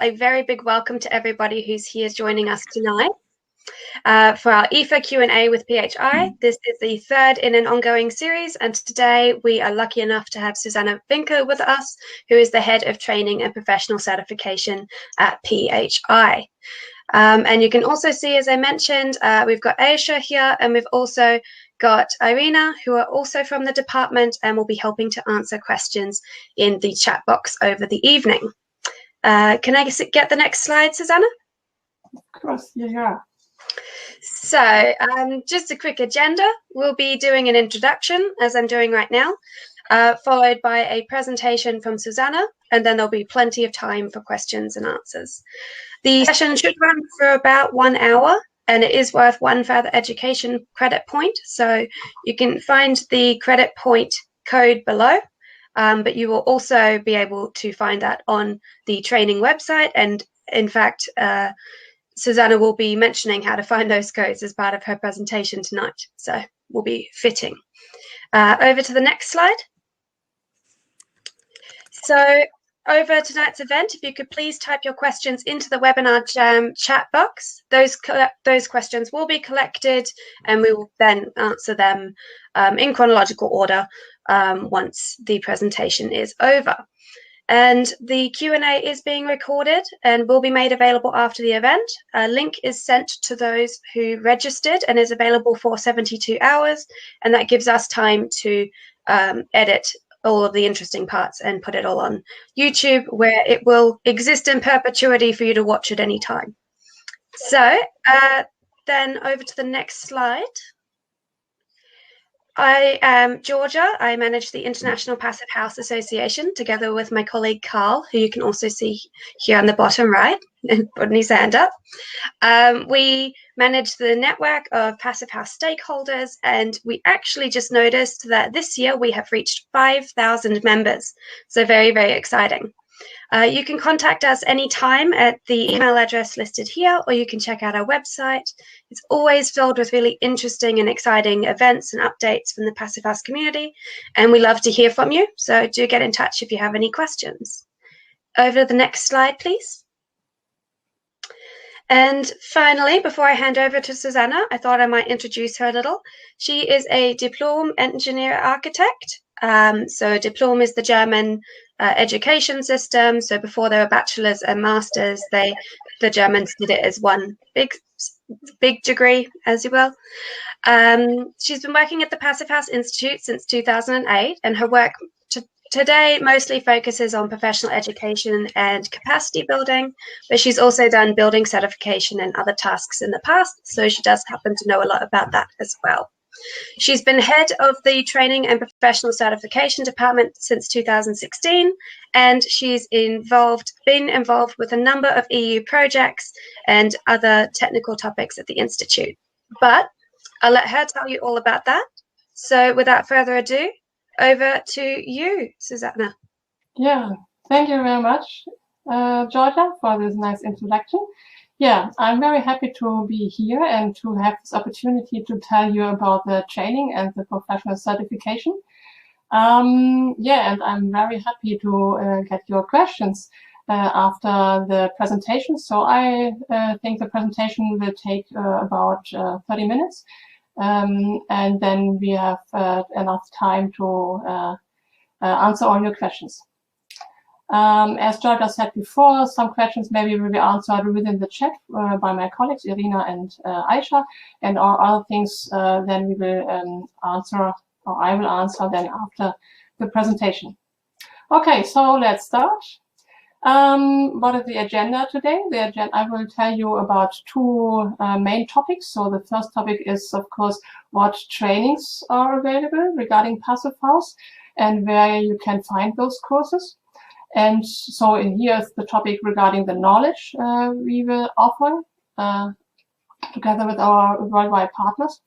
A very big welcome to everybody who's here joining us tonight for our iPHA Q&A with PHI. This is the third in an ongoing series, and today we are lucky enough to have Susanne Winkel with us, who is the Head of Training and Professional Certification at PHI. And you can also see, as I mentioned, we've got iPHA here, and we've also got Irina, who are also from the department and will be helping to answer questions in the chat box over the evening. Can I get the next slide, Susanne? Of course, yeah. So just a quick agenda. We'll be doing an introduction, as I'm doing right now, followed by a presentation from Susanne, and then there'll be plenty of time for questions and answers. The session should run for about 1 hour, and it is worth 1 further education credit point. So you can find the credit point code below. But you will also be able to find that on the training website. And in fact, Susanne will be mentioning how to find those codes as part of her presentation tonight. So will be fitting. Over to the next slide. So over tonight's event, if you could please type your questions into the webinar Jam chat box. Those questions will be collected, and we will then answer them in chronological order once the presentation is over. And the Q&A is being recorded and will be made available after the event. A link is sent to those who registered and is available for 72 hours, and that gives us time to edit all of the interesting parts and put it all on YouTube, where it will exist in perpetuity for you to watch at any time. So then over to the next slide. I am Georgia. I manage the International Passive House Association together with my colleague Carl, who you can also see here on the bottom right, and putting his hand up. We manage the network of passive house stakeholders, and we actually just noticed that this year we have reached 5,000 members. So very, very exciting. You can contact us anytime at the email address listed here, or you can check out our website. It's always filled with really interesting and exciting events and updates from the Passive House community, and we love to hear from you. So do get in touch if you have any questions. Over to the next slide, please. And finally, before I hand over to Susanne, I thought I might introduce her a little. She is a diplom engineer architect. So diplom is the German education system. So before there were bachelors and masters, the Germans did it as one big degree, as you will. She's been working at the Passive House Institute since 2008, and her work today mostly focuses on professional education and capacity building, but she's also done building certification and other tasks in the past, so she does happen to know a lot about that as well. She's been head of the Training and Professional Certification Department since 2016, and she's been involved with a number of EU projects and other technical topics at the Institute. But I'll let her tell you all about that. So without further ado, over to you, Susanne. Yeah, thank you very much, Georgia, for this nice introduction. Yeah, I'm very happy to be here and to have this opportunity to tell you about the training and the professional certification. Yeah, and I'm very happy to get your questions after the presentation. So I think the presentation will take about 30 minutes. And then we have enough time to answer all your questions. As Georgia said before, some questions maybe will be answered within the chat by my colleagues, Irina and iPHA, and all other things then we will answer, or I will answer then after the presentation. Okay, so let's start. What is the agenda today? I will tell you about 2 main topics. So the first topic is, of course, what trainings are available regarding Passive House and where you can find those courses. And so here's the topic regarding the knowledge we will offer together with our worldwide partners.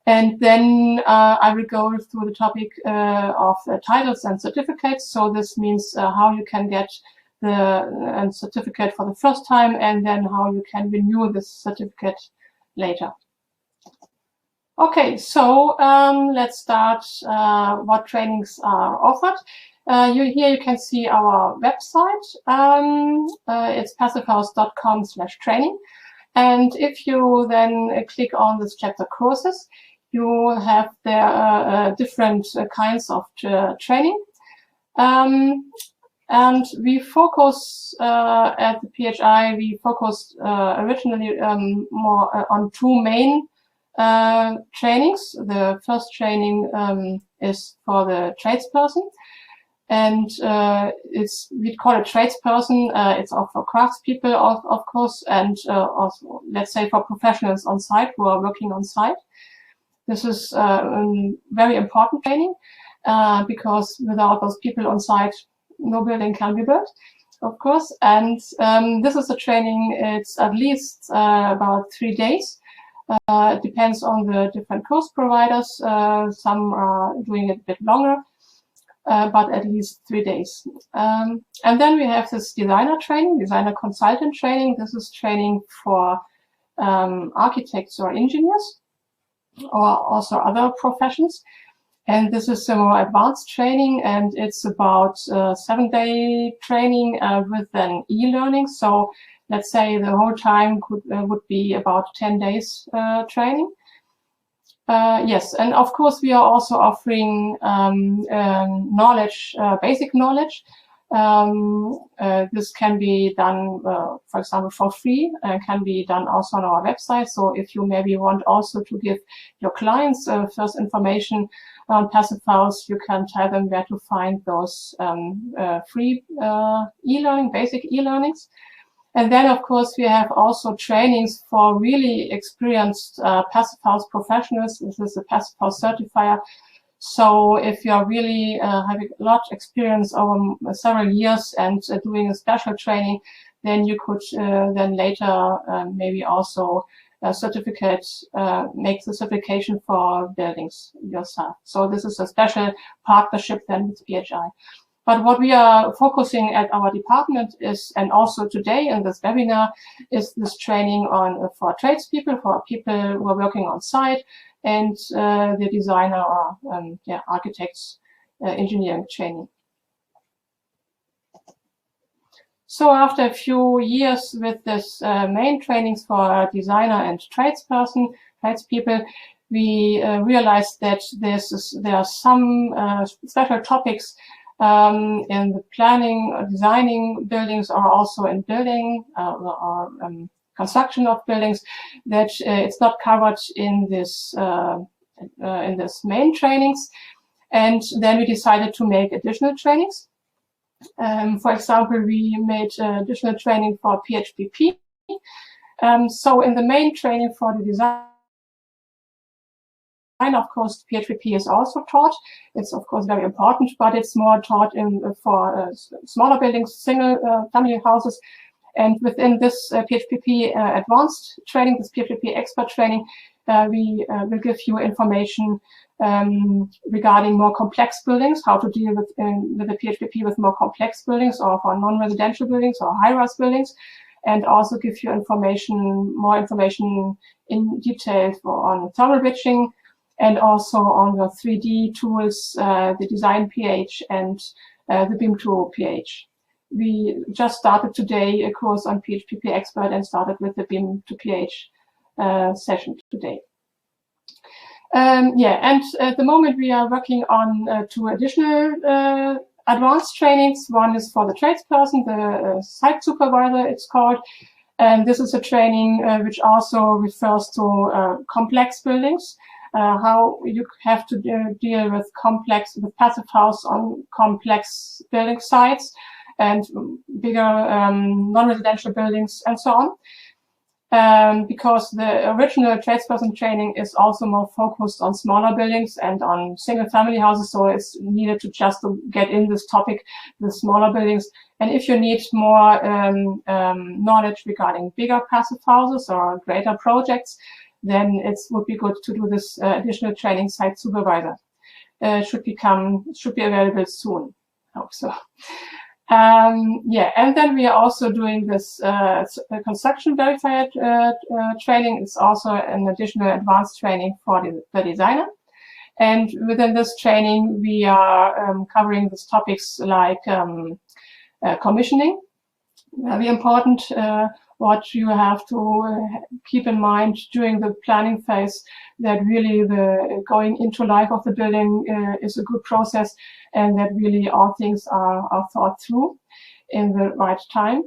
And then I will go through the topic of titles and certificates. So this means how you can get the certificate for the first time, and then how you can renew this certificate later. Okay, so let's start what trainings are offered. Here you can see our website. It's passivhaus.com/training. And if you then click on this chapter courses, you will have there different kinds of training. And we focus at the PHI, we focused originally more on two main trainings. The first training is for the tradesperson, and we call it tradesperson. It's for craftspeople, of course, and also, let's say, for professionals on site who are working on site. This is very important training because without those people on site, no building can be built, of course. And this is a training. It's at least about 3 days. It depends on the different course providers. Some are doing it a bit longer, but at least 3 days. And then we have this designer training, designer consultant training. This is training for architects or engineers, or also other professions. And this is a more advanced training, and it's about 7-day training with an e-learning. So let's say the whole time would be about 10 days training. Yes, and of course we are also offering knowledge, basic knowledge. This can be done, for example, for free, and can be done also on our website. So if you maybe want also to give your clients first information on Passive House, you can tell them where to find those free e-learning, basic e-learnings. And then, of course, we have also trainings for really experienced Passive House professionals. This is a Passive House certifier. So if you are really having a lot of experience over several years and doing a special training, then you could then later maybe also make the certification for buildings yourself. So this is a special partnership then with PHI. But what we are focusing at our department is, and also today in this webinar, is this training on for tradespeople, for people who are working on site, and the designer or architects engineering training. So after a few years with this main trainings for designer and tradespeople, we realized that there are some special topics in the planning or designing buildings, or also in building or construction of buildings, that it's not covered in this main trainings. And then we decided to make additional trainings. For example, we made additional training for PHPP. So in the main training for the design, of course, PHPP is also taught. It's of course very important, but it's more taught for smaller buildings, single family houses. And within this PHPP advanced training, this PHPP expert training, we will give you information regarding more complex buildings, how to deal with the PHPP with more complex buildings, or for non-residential buildings or high-rise buildings, and also give you more information in detail on thermal bridging, and also on the 3D tools, the Design PH and the BIM2 PH. We just started today a course on PHPP Expert and started with the BIM2 PH session today. And at the moment we are working on 2 additional advanced trainings. One is for the tradesperson, the site supervisor it's called. And this is a training which also refers to complex buildings. How you have to deal with Passive House on complex building sites and bigger non-residential buildings and so on. Because the original tradesperson training is also more focused on smaller buildings and on single family houses, so it's needed to just get in this topic, the smaller buildings. And if you need more knowledge regarding bigger Passive Houses or greater projects, then it would be good to do this additional training, site supervisor. Should be available soon. I hope so. And then we are also doing this construction verified training. It's also an additional advanced training for the designer. And within this training, we are covering these topics like commissioning, very important, what you have to keep in mind during the planning phase, that really the going into life of the building is a good process, and that really all things are thought through in the right time.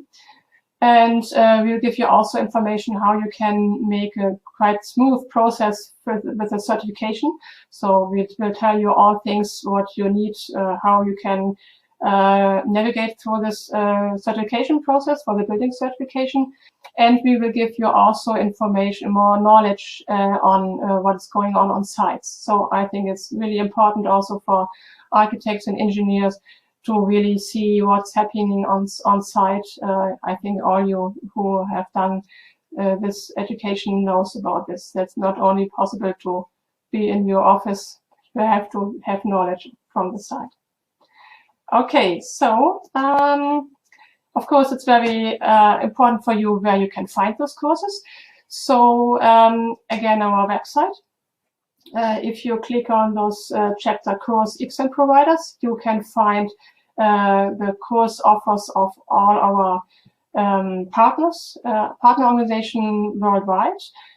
And we'll give you also information how you can make a quite smooth process with the certification. So we'll tell you all things what you need, how you can navigate through this certification process for the building certification. And we will give you also information, more knowledge on what is going on sites. So I think it's really important also for architects and engineers to really see what's happening on site. I think all you who have done this education knows about this. That's not only possible to be in your office, you have to have knowledge from the site. Okay, so of course it's very important for you where you can find those courses. So again, our website. If you click on those chapter course exam providers, you can find the course offers of all our partners, partner organization worldwide.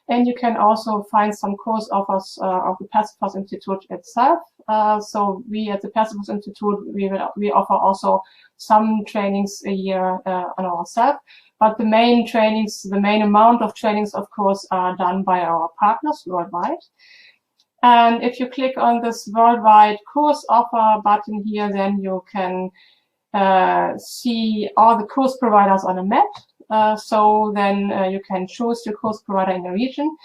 And you can also find some course offers of the Tradesperson Institute itself. So we at the Tradesperson Institute, we offer also some trainings a year on ourselves. But the main trainings, the main amount of trainings, of course, are done by our partners worldwide. And if you click on this worldwide course offer button here, then you can see all the course providers on a map. So then you can choose your course provider in the region,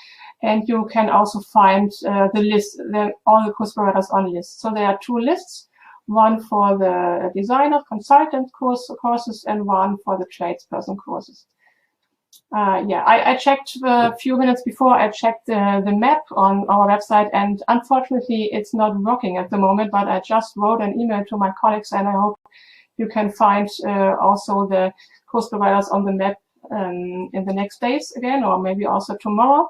and you can also find the list, all the course providers on list. So there are two lists, one for the designer consultant courses and one for the tradesperson courses. Yeah, I checked a few minutes before. I checked the map on our website, and unfortunately it's not working at the moment, but I just wrote an email to my colleagues, and I hope you can find also the course providers on the map in the next days again, or maybe also tomorrow.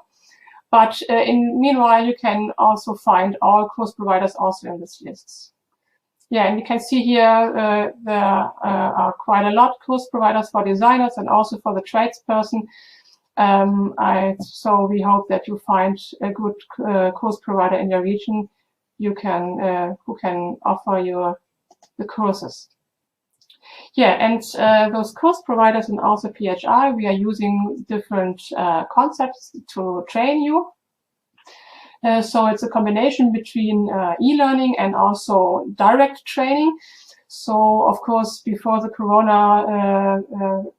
But meanwhile, you can also find all course providers also in these lists. Yeah, and you can see here there are quite a lot of course providers for designers and also for the tradesperson. So we hope that you find a good course provider in your region who can offer you the courses. Yeah, and those course providers and also PHI, we are using different concepts to train you. So it's a combination between e-learning and also direct training. So of course, before the Corona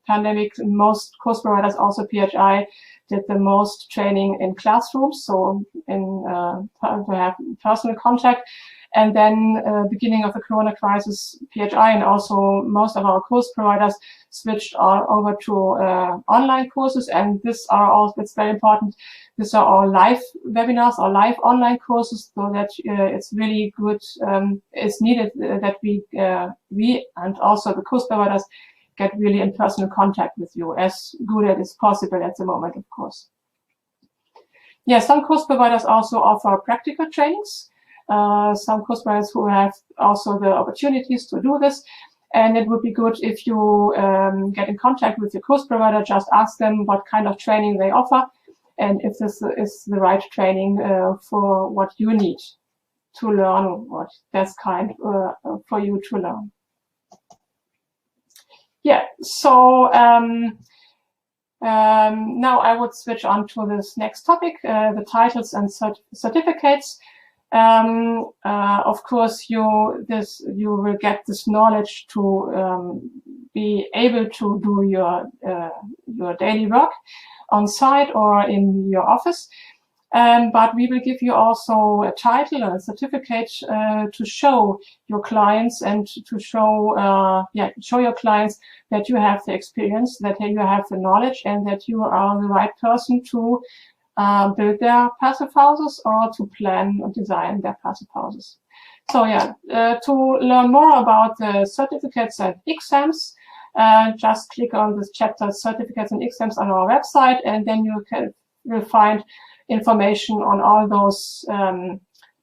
pandemic, most course providers, also PHI, did the most training in classrooms, so to have personal contact. And then beginning of the Corona crisis, PHI and also most of our course providers switched over to online courses. And it's very important. These are all live webinars or live online courses, so that it's really good. It's needed that we and also the course providers get really in personal contact with you, as good as is possible at the moment, of course. Yeah, some course providers also offer practical trainings. Some course providers who have also the opportunities to do this. And it would be good if you get in contact with your course provider, just ask them what kind of training they offer, and if this is the right training for what you need to learn, what best kind for you to learn. Yeah, so now I would switch on to this next topic, the titles and certificates. Of course, you will get this knowledge to be able to do your daily work on site or in your office. But we will give you also a title and a certificate to show your clients and to show your clients that you have the experience, that you have the knowledge, and that you are the right person to build their passive houses or to plan or design their passive houses. So yeah, to learn more about the certificates and exams, just click on this chapter, certificates and exams, on our website, and then you will find information on all those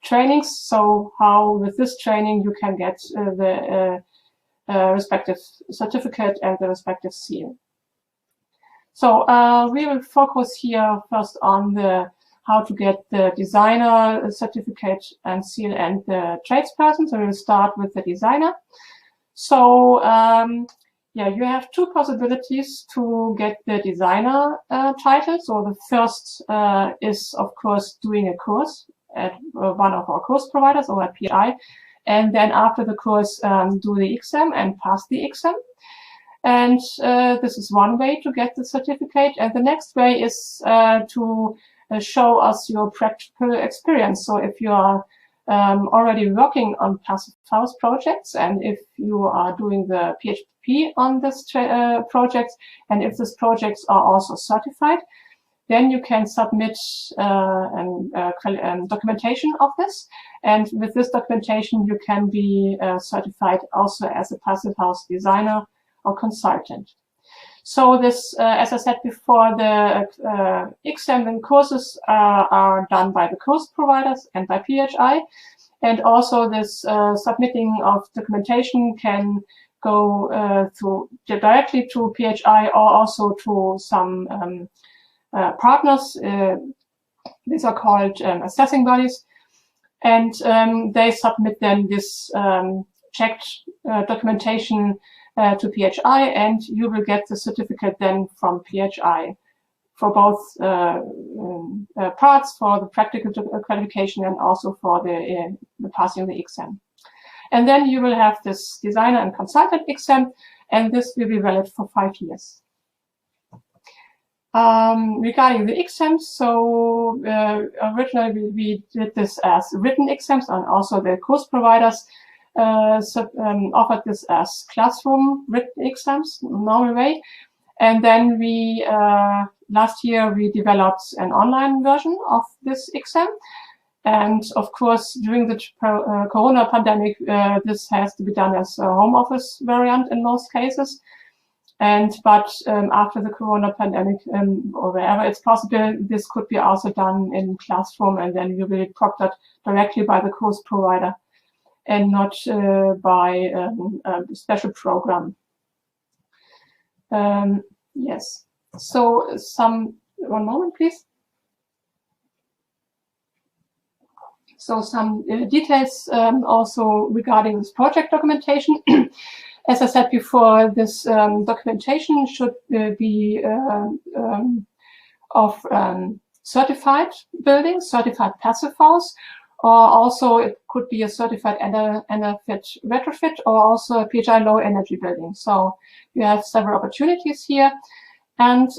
trainings. So how with this training you can get the respective certificate and the respective seal. So we will focus here first on the how to get the designer certificate and seal and the tradesperson. So we'll start with the designer. So yeah, you have two possibilities to get the designer title. So the first is, of course, doing a course at one of our course providers or at PHI. And then after the course, do the exam and pass the exam. And this is one way to get the certificate. And the next way is to show us your practical experience. So if you are already working on passive house projects, and if you are doing the PHP on this project, and if these projects are also certified, then you can submit documentation of this. And with this documentation, you can be certified also as a passive house designer or consultant. So this, as I said before, the exam and courses are done by the course providers and by PHI. And also this submitting of documentation can go directly to PHI or also to some partners. These are called assessing bodies. And they submit then this checked documentation to PHI, and you will get the certificate then from PHI for both parts, for the practical qualification and also for the passing the exam. And then you will have this designer and consultant exam, and this will be valid for 5 years. Regarding the exams, so originally we did this as written exams, and also the course providers offered this as classroom written exams, normal way. And then we, last year, we developed an online version of this exam. And of course, during the Corona pandemic, this has to be done as a home office variant in most cases. But after the Corona pandemic, or wherever it's possible, this could be also done in classroom, and then you will be proctored directly by the course provider and not by a special program. Yes. So one moment, please. So some details also regarding this project documentation. As I said before, this documentation should be of certified buildings, certified passive house, or also it could be a certified EnerFit retrofit, or also a PHI low energy building. So you have several opportunities here. And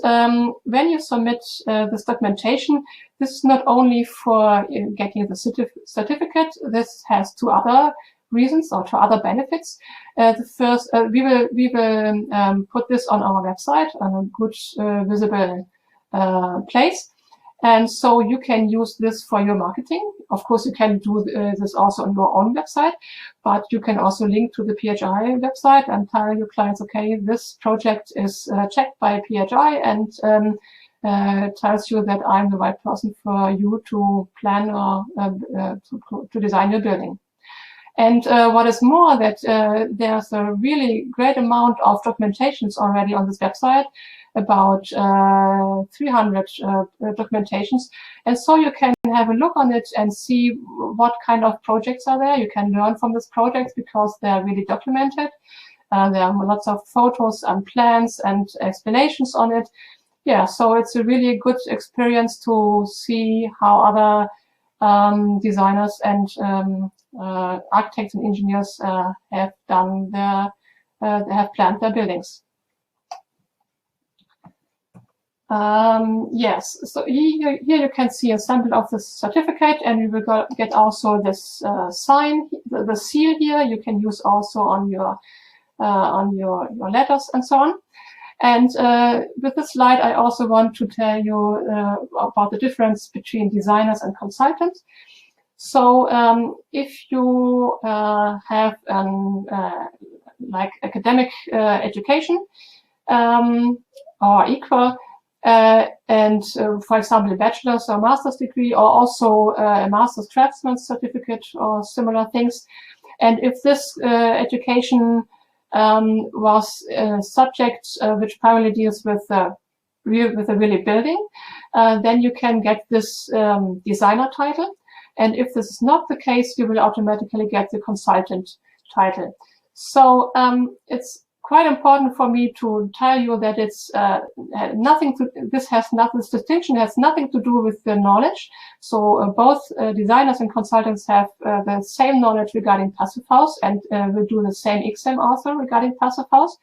when you submit this documentation, this is not only for getting the certificate. This has two other reasons or two other benefits. The first, we will put this on our website on a good visible place. And so you can use this for your marketing. Of course, you can do this also on your own website, but you can also link to the PHI website and tell your clients, okay, this project is checked by PHI and tells you that I'm the right person for you to plan or to design your building. And what is more, that there's a really great amount of documentations already on this website, about 300 documentations. And so you can have a look on it and see what kind of projects are there. You can learn from these projects because they're really documented. There are lots of photos and plans and explanations on it. Yeah, so it's a really good experience to see how other designers and architects and engineers have done have planned their buildings. Yes, so here you can see a sample of the certificate, and you will get also this sign, the seal here. You can use also on your letters and so on. And with this slide, I also want to tell you about the difference between designers and consultants. So if you have like academic education or equal, For example, a bachelor's or master's degree, or also a master's craftsman certificate or similar things. And if this education was a subject which primarily deals with a really building, then you can get this designer title. And if this is not the case, you will automatically get the consultant title. So it's quite important for me to tell you that it's this distinction has nothing to do with the knowledge. So both designers and consultants have the same knowledge regarding passive house, and will do the same exam also regarding passive house.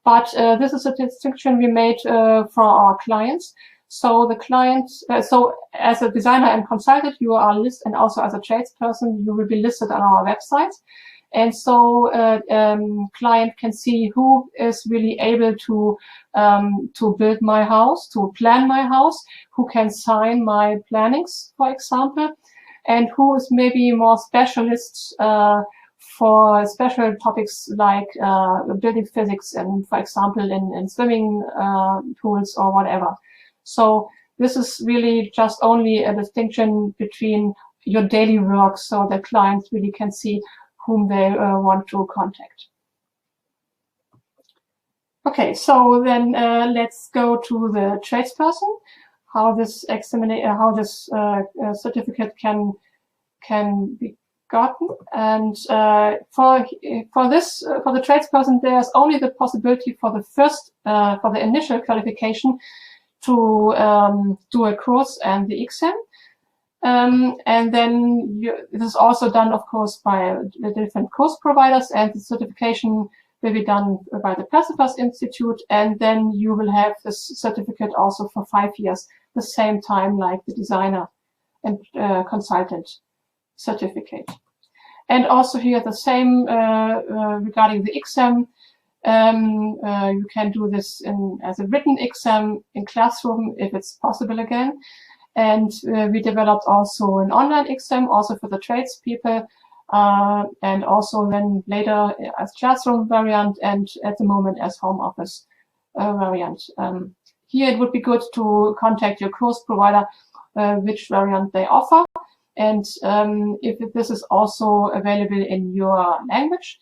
But this is a distinction we made for our clients. So the clients, so as a designer and consultant, you are listed, and also as a tradesperson, you will be listed on our website. And so client can see who is really able to build my house, to plan my house, who can sign my plannings, for example, and who is maybe more specialists for special topics like building physics, and for example in swimming pools or whatever. So this is really just only a distinction between your daily work, so that clients really can see whom they want to contact. Okay, so then let's go to the tradesperson, how this certificate can be gotten. And for the tradesperson, there's only the possibility for the first for the initial qualification to do a course and the exam. And then this is also done, of course, by the different course providers, and the certification will be done by the Passive House Institute, and then you will have this certificate also for 5 years, the same time like the designer and consultant certificate. And also here the same regarding the exam. You can do this as a written exam in classroom if it's possible again. And we developed also an online exam also for the tradespeople, and also then later as classroom variant, and at the moment as home office variant. Here it would be good to contact your course provider which variant they offer, and if this is also available in your language.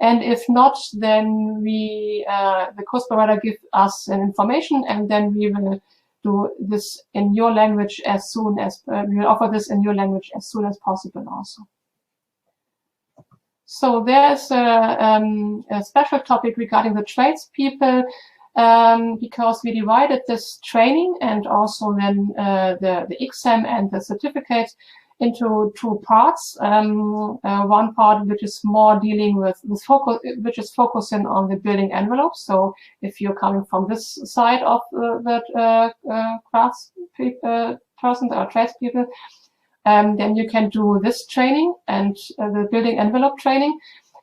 And if not, then we the course provider give us an information, and then we will do this in your language as soon as we will offer this in your language as soon as possible also. So there's a special topic regarding the tradespeople, because we divided this training and also then the exam and the certificate into 2 parts. One part which is more dealing with focus, which is focusing on the building envelope. So if you're coming from this side of the crafts person or tradespeople, then you can do this training and the building envelope training.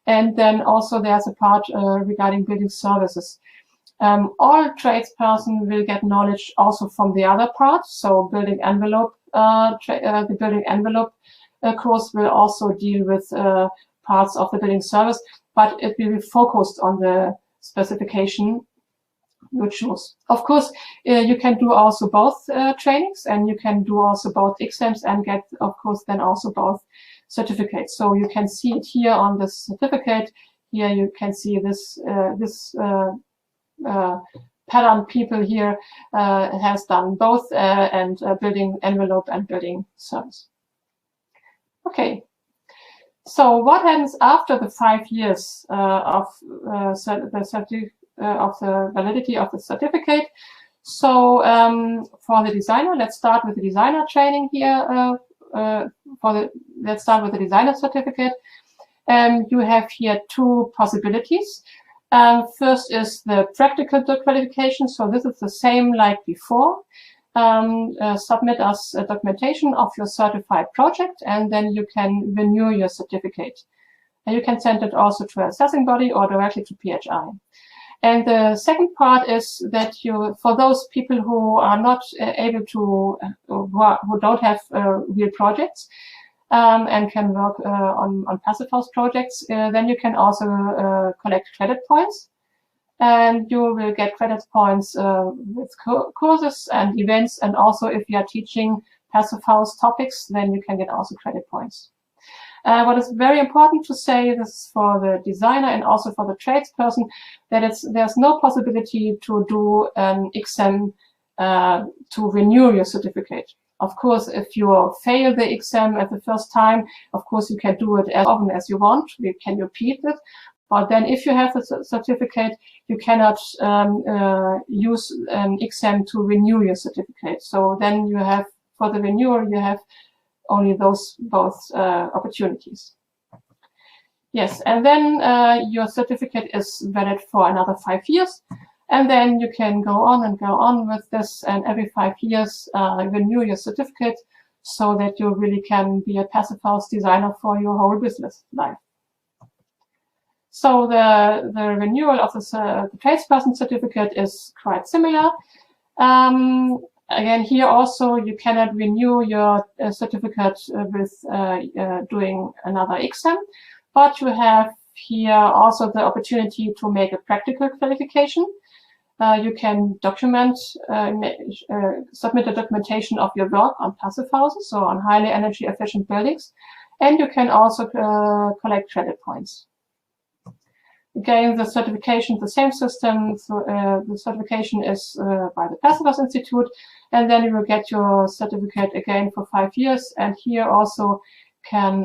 And then also there's a part regarding building services. All tradesperson will get knowledge also from the other part. So building envelope, the building envelope course will also deal with parts of the building service, but it will be focused on the specification you choose. Of course, you can do also both trainings, and you can do also both exams and get, of course, then also both certificates. So you can see it here on the certificate. Here you can see this pattern people here has done both and building envelope and building service. Okay, so what happens after the 5 years of the validity of the certificate? So for the designer, let's start with the designer training here. Let's start with the designer certificate. You have here 2 possibilities. First is the practical qualification. So this is the same like before. Submit us a documentation of your certified project, and then you can renew your certificate. And you can send it also to an assessing body or directly to PHI. And the second part is that for those people who are not able to, who don't have real projects, and can work on passive house projects, then you can also collect credit points. and you will get credit points with courses and events, and also if you are teaching Passive House topics, then you can get also credit points. What is very important to say, this is for the designer and also for the tradesperson, that there's no possibility to do an exam to renew your certificate. Of course, if you fail the exam at the first time, of course you can do it as often as you want. You can repeat it. But then if you have the certificate, you cannot use an exam to renew your certificate. So then you have, for the renewal, you have only those both opportunities. Yes, and then your certificate is valid for another 5 years, and then you can go on with this, and every 5 years renew your certificate so that you really can be a Passive House designer for your whole business life. So the renewal of the tradesperson certificate is quite similar. Again, here also you cannot renew your certificate with doing another exam, but you have here also the opportunity to make a practical qualification. You can document, submit a documentation of your work on passive houses, so on highly energy efficient buildings, and you can also collect credit points. Again, the certification, the same system. So, the certification is by the Passive House Institute, and then you will get your certificate again for 5 years. And here also can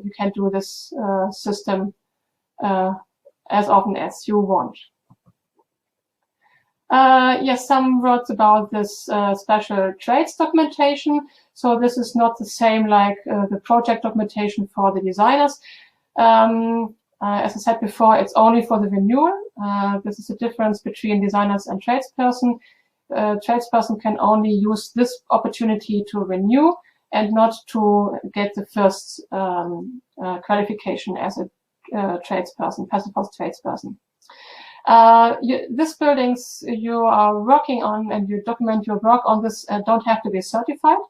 you can do this system as often as you want. Yes, some words about this special trades documentation. So this is not the same like the project documentation for the designers. As I said before, it's only for the renewal. This is the difference between designers and tradesperson. Tradesperson can only use this opportunity to renew and not to get the first qualification as a tradesperson, passive house tradesperson. These buildings you are working on and you document your work on this don't have to be certified.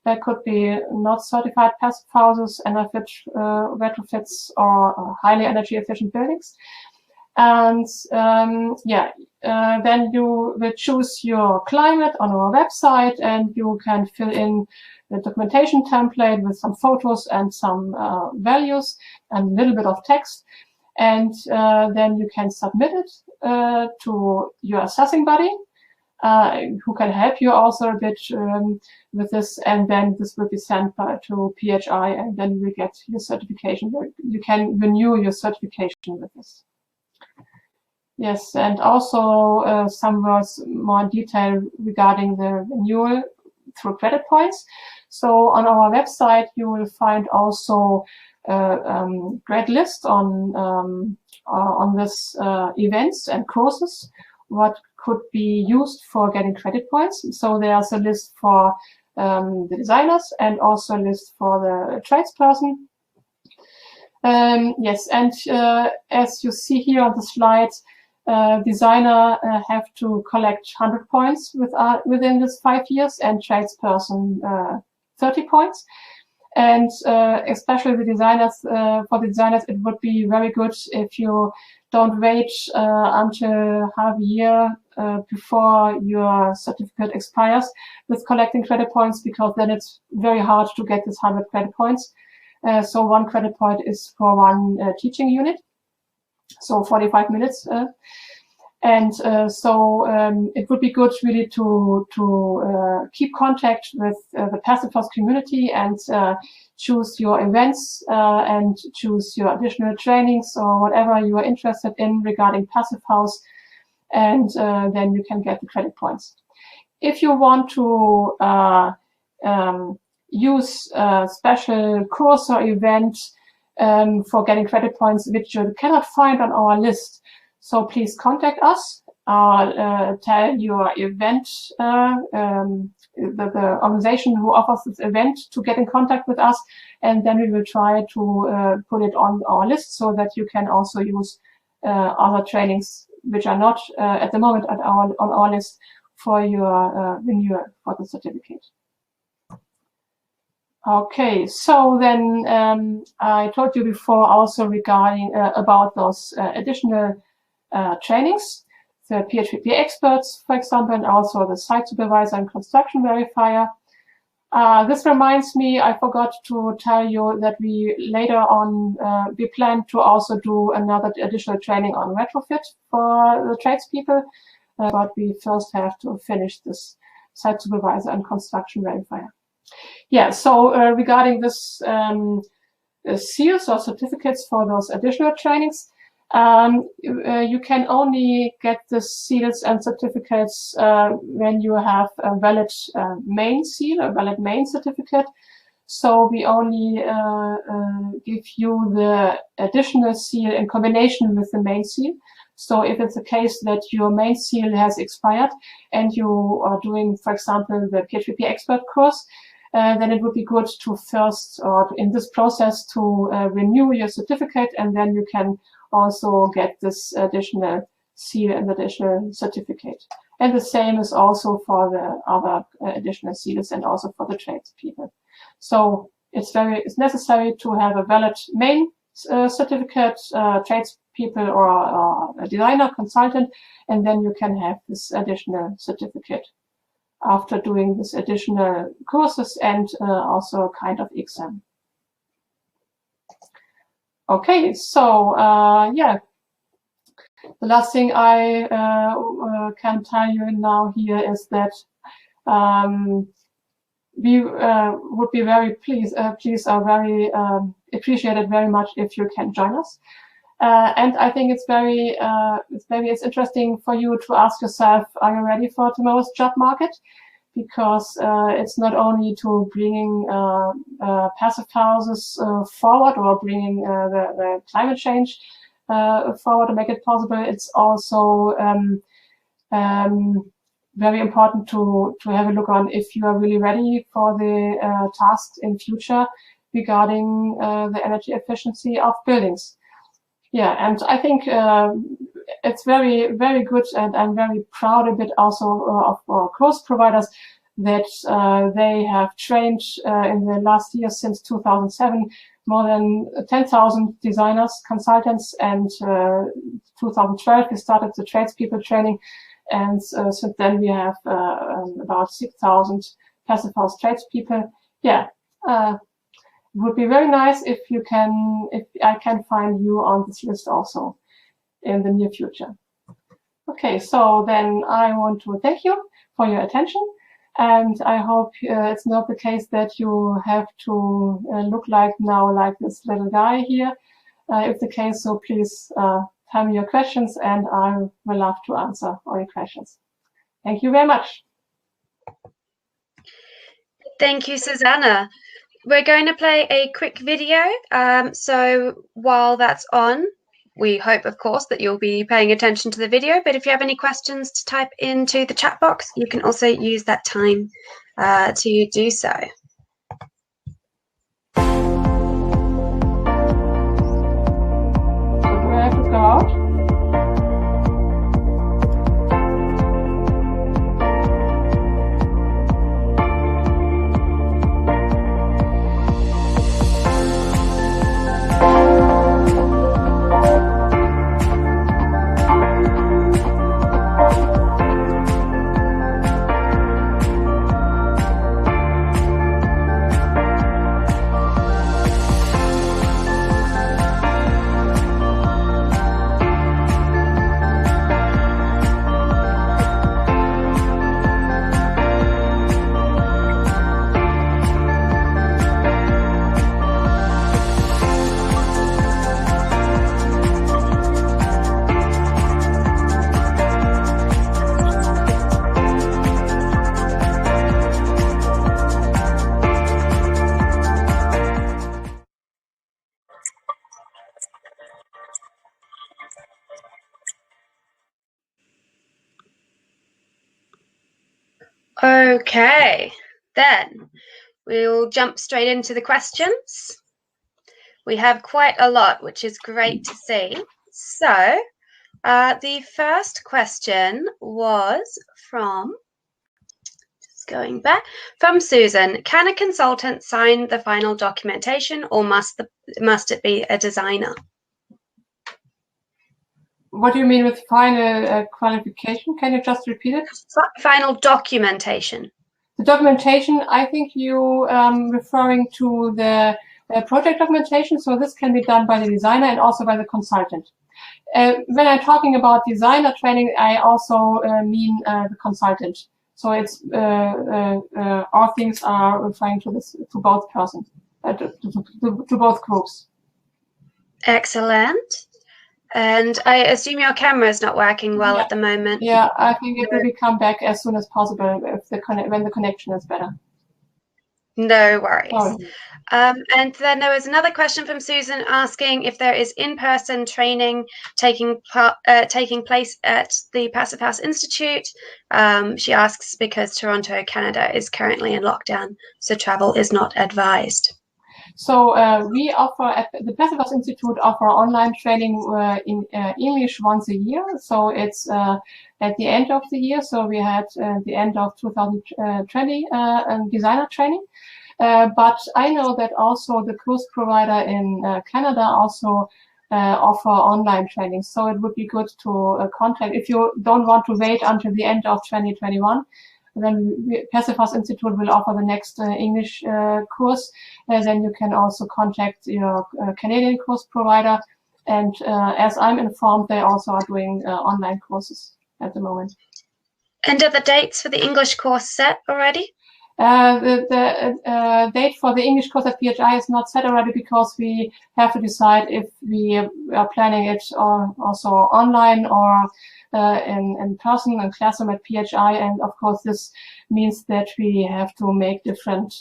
There could be not certified passive houses, retrofits, or highly energy efficient buildings. And then you will choose your climate on our website, and you can fill in the documentation template with some photos and some values and a little bit of text. And then you can submit it to your assessing body, who can help you also a bit with this, and then this will be sent to PHI, and then you will get your certification. You can renew your certification with this. Yes, and also some words more in detail regarding the renewal through credit points. So on our website, you will find also a great list on this events and courses, what could be used for getting credit points. So there's a list for the designers and also a list for the tradesperson. Yes, and as you see here on the slides, designer have to collect 100 points within this 5 years, and tradesperson 30 points. And especially the designers, for the designers, it would be very good if you don't wait until half a year before your certificate expires with collecting credit points, because then it's very hard to get this 100 credit points. So 1 credit point is for 1 teaching unit, so 45 minutes. It would be good really to keep contact with the Passive House community and choose your events and choose your additional trainings or whatever you are interested in regarding Passive House, and then you can get the credit points. If you want to use a special course or event for getting credit points, which you cannot find on our list, so please contact us, tell your event, the organization who offers this event to get in contact with us, and then we will try to put it on our list so that you can also use other trainings which are not at the moment on our list for your renewal for the certificate. Okay, so then I told you before also regarding about those additional trainings, the PHI experts, for example, and also the site supervisor and construction verifier. This reminds me, I forgot to tell you that we later on, we plan to also do another additional training on retrofit for the tradespeople, but we first have to finish this site supervisor and construction verifier. Yeah, so regarding this seals or certificates for those additional trainings, you can only get the seals and certificates when you have a valid main seal, a valid main certificate. So we only give you the additional seal in combination with the main seal. So if it's the case that your main seal has expired and you are doing, for example, the PHI expert course, then it would be good to first, or in this process, to renew your certificate, and then you can also get this additional seal and additional certificate. And the same is also for the other additional seals and also for the tradespeople. So it's necessary to have a valid main certificate, tradespeople or a designer, consultant, and then you can have this additional certificate after doing this additional courses and also a kind of exam. Okay, so yeah, the last thing I can tell you now here is that we would be very pleased or very appreciated very much if you can join us. And I think it's it's interesting for you to ask yourself, are you ready for tomorrow's job market? Because it's not only to bringing passive houses forward or bringing the climate change forward to make it possible. It's also very important to have a look on if you are really ready for the tasks in future regarding the energy efficiency of buildings. Yeah, and I think it's very, very good, and I'm very proud a bit also of our course providers that they have trained in the last year, since 2007, more than 10,000 designers, consultants, and 2012 we started the tradespeople training, and since then we have about 6,000 passive house tradespeople. Yeah. It would be very nice if I can find you on this list also in the near future. Okay, so then I want to thank you for your attention, and I hope it's not the case that you have to look like this little guy here. If the case, so please tell me your questions, and I will love to answer all your questions. Thank you very much. Thank you, Susanne. We're going to play a quick video. So while that's on, we hope, of course, that you'll be paying attention to the video. But if you have any questions to type into the chat box, you can also use that time to do so. So do I have to go out? Okay, then we'll jump straight into the questions. We have quite a lot, which is great to see. So the first question was from, just going back, from Susan. Can a consultant sign the final documentation, or must it be a designer? What do you mean with final qualification? Can you just repeat it? Final documentation. The documentation, I think you referring to the project documentation. So this can be done by the designer and also by the consultant. When I'm talking about designer training, I also mean the consultant. So it's all things are referring to this, to both persons, to both groups. Excellent. And I assume your camera is not working well at the moment. Yeah, I think it will come back as soon as possible if when the connection is better. No worries. And then there was another question from Susan asking if there is in-person training taking place at the Passive House Institute. She asks because Toronto, Canada is currently in lockdown, so travel is not advised. So we offer at the Passive House Institute offer online training in English once a year. So it's at the end of the year. So we had the end of 2020 designer training. But I know that also the course provider in Canada also offer online training. So it would be good to contact, if you don't want to wait until the end of 2021, then Passive House Institute will offer the next English course. Then you can also contact your Canadian course provider. And as I'm informed, they also are doing online courses at the moment. And are the dates for the English course set already? The date for the English course at PHI is not set already because we have to decide if we are planning it also online or in person and classroom at PHI. And of course, this means that we have to make different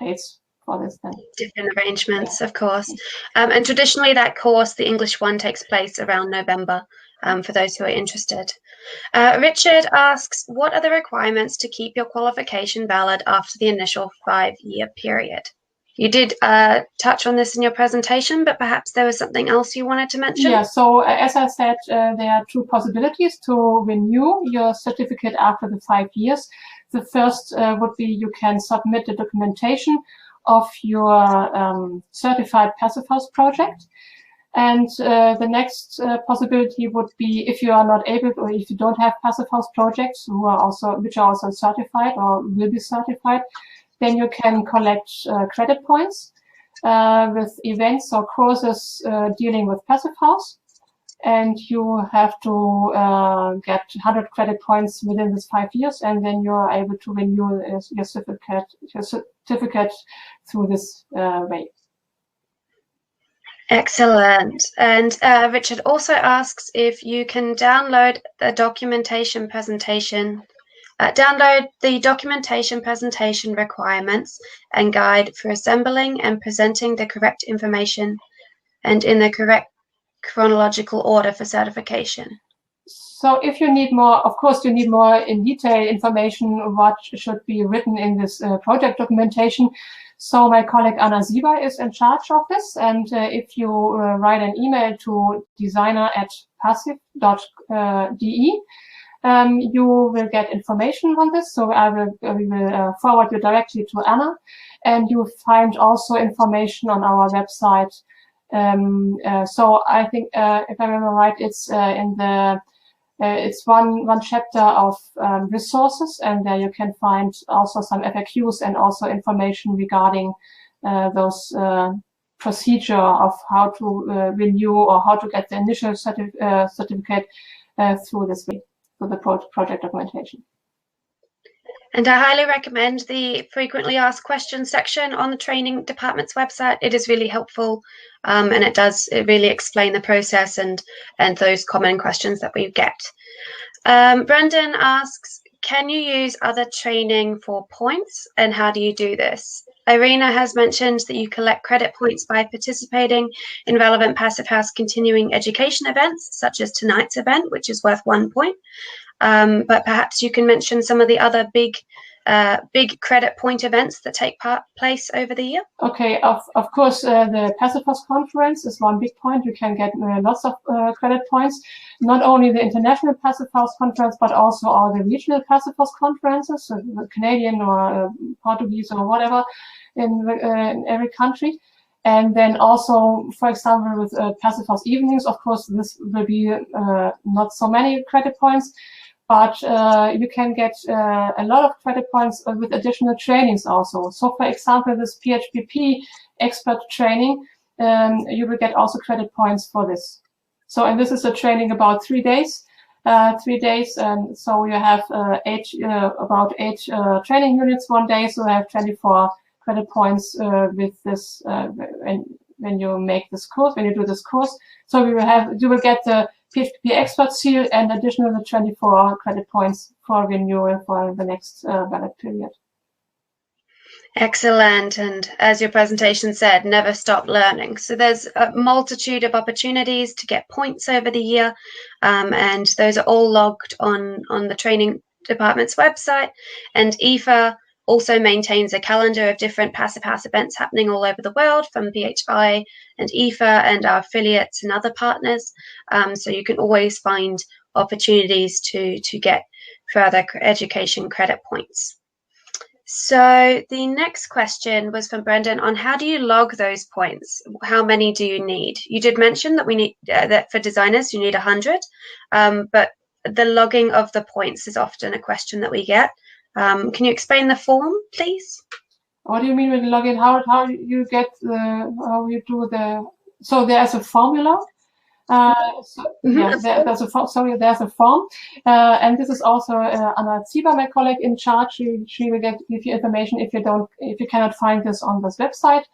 dates for this then. Different arrangements, of course. And traditionally that course, the English one, takes place around November. For those who are interested. Richard asks, what are the requirements to keep your qualification valid after the initial 5-year period? You did touch on this in your presentation, but perhaps there was something else you wanted to mention? Yeah, so as I said, there are two possibilities to renew your certificate after the 5 years. The first would be you can submit the documentation of your certified Passive House project. And the next possibility would be if you are not able, or if you don't have Passive House projects which are also certified or will be certified, then you can collect credit points with events or courses dealing with Passive House. And you have to get 100 credit points within this 5 years, and then you are able to renew your certificate through this way. Excellent. And Richard also asks if you can download the documentation presentation, requirements and guide for assembling and presenting the correct information and in the correct chronological order for certification. So if you need more, of course, you need more in detail information what should be written in this project documentation. So my colleague Anna Sieber is in charge of this. And if you write an email to designer@passive.de, you will get information on this. So we will forward you directly to Anna, and you find also information on our website. So I think, if I remember right, it's in the it's one chapter of resources, and there you can find also some FAQs and also information regarding those procedure of how to renew or how to get the initial certificate through this way, through the project documentation. And I highly recommend the frequently asked questions section on the training department's website. It is really helpful, and it really explain the process and those common questions that we get. Brendan asks, can you use other training for points, and how do you do this? Irina has mentioned that you collect credit points by participating in relevant Passive House continuing education events, such as tonight's event, which is worth 1 point. But perhaps you can mention some of the other big credit point events that take place over the year. Okay, of course, the Passive House conference is one big point. You can get lots of credit points. Not only the international Passive House conference, but also all the regional Passive House conferences, the Canadian or Portuguese or whatever in every country. And then also, for example, with passive house evenings, of course, this will be not so many credit points, but you can get a lot of credit points with additional trainings also. So, for example, this PHPP expert training, you will get also credit points for this. So, and this is a training about 3 days. 3 days, and so you have about eight training units one day, so you have 24 credit points with this when you make this course, when you do this course. So you will get the PHP expert seal and additional 24 credit points for renewal for the next valid period. Excellent. And as your presentation said, never stop learning. So there's a multitude of opportunities to get points over the year. And those are all logged on the training department's website. And iPHA also maintains a calendar of different Passive House events happening all over the world from PHI and iPHA and our affiliates and other partners. So you can always find opportunities to get further education credit points. So the next question was from Brendan on how do you log those points? How many do you need? You did mention that we need that for designers you need 100, but the logging of the points is often a question that we get. Can you explain the form, please? What do you mean with login? How you get how you do the? So there's a formula. There's a form, and this is also Anna Zieber, my colleague in charge. She will give you information if you cannot find this on this website.